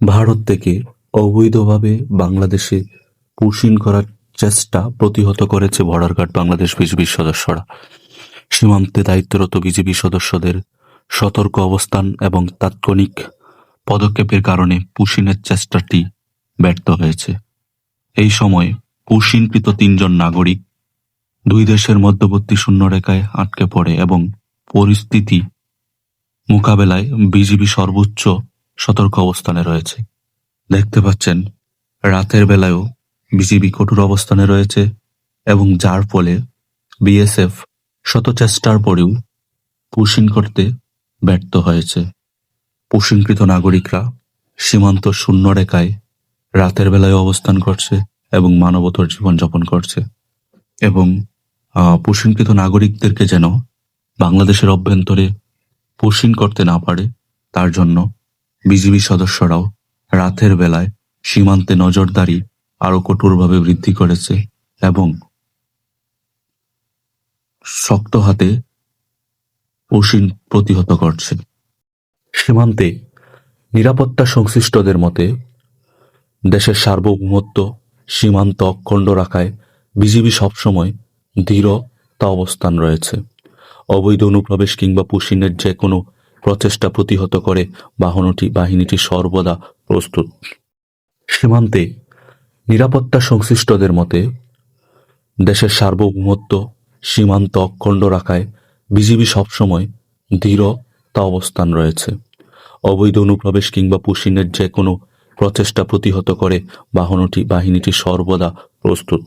ভারত থেকে অবৈধভাবে বাংলাদেশে পুশিন করার চেষ্টা প্রতিহত করেছে বর্ডার গার্ড বাংলাদেশ বিজিবির সদস্যরা। সীমান্তে দায়িত্বরত বিজিবি সদস্যদের সতর্ক অবস্থান এবং তাৎক্ষণিক পদক্ষেপের কারণে পুশিনের চেষ্টাটি ব্যর্থ হয়েছে। এই সময় পুশিনকৃত 3 জন নাগরিক দুই দেশের মধ্যবর্তী শূন্যরেখায় আটকে পড়ে এবং পরিস্থিতি মোকাবেলায় বিজিবি সর্বোচ্চ সতর্ক অবস্থানে রয়েছে। দেখতে পাচ্ছেন রাতের বেলায়ও বিজিবি কঠোর অবস্থানে রয়েছে এবং যার ফলে বিএসএফ শত চেষ্টার পরেও পুশিং করতে ব্যর্থ হয়েছে। পুশিংকৃত নাগরিকরা সীমান্ত শূন্যরেখায় রাতের বেলায় অবস্থান করছে এবং মানবতর জীবনযাপন করছে এবং পুশিংকৃত নাগরিকদেরকে যেন বাংলাদেশের অভ্যন্তরে পুশিং করতে না পারে তার জন্য বিজিবি সদস্যরাও রাতের বেলায় সীমান্তে নজরদারি আরো কঠোরভাবে বৃদ্ধি করেছে এবং শক্ত হাতে পুশিং প্রতিহত করছে। সীমান্তে নিরাপত্তা সংশ্লিষ্টদের মতে দেশের সার্বভৌমত্ব সীমান্ত অখণ্ড রাখায় বিজিবি সবসময় দৃঢ়তা অবস্থান রয়েছে। অবৈধ অনুপ্রবেশ কিংবা পুশিনের যে কোনো প্রচেষ্টা প্রতিহত করে বাহিনীটি সর্বদা প্রস্তুত। সীমান্তে নিরাপত্তা সংশ্লিষ্টদের মতে দেশের সার্বভৌমত্ব সীমান্ত অখণ্ড রাখায় বিজিবি সবসময় দৃঢ়তা অবস্থান রয়েছে। অবৈধ অনুপ্রবেশ কিংবা পুশিনের যে কোনো প্রচেষ্টা প্রতিহত করে বাহিনীটি সর্বদা প্রস্তুত।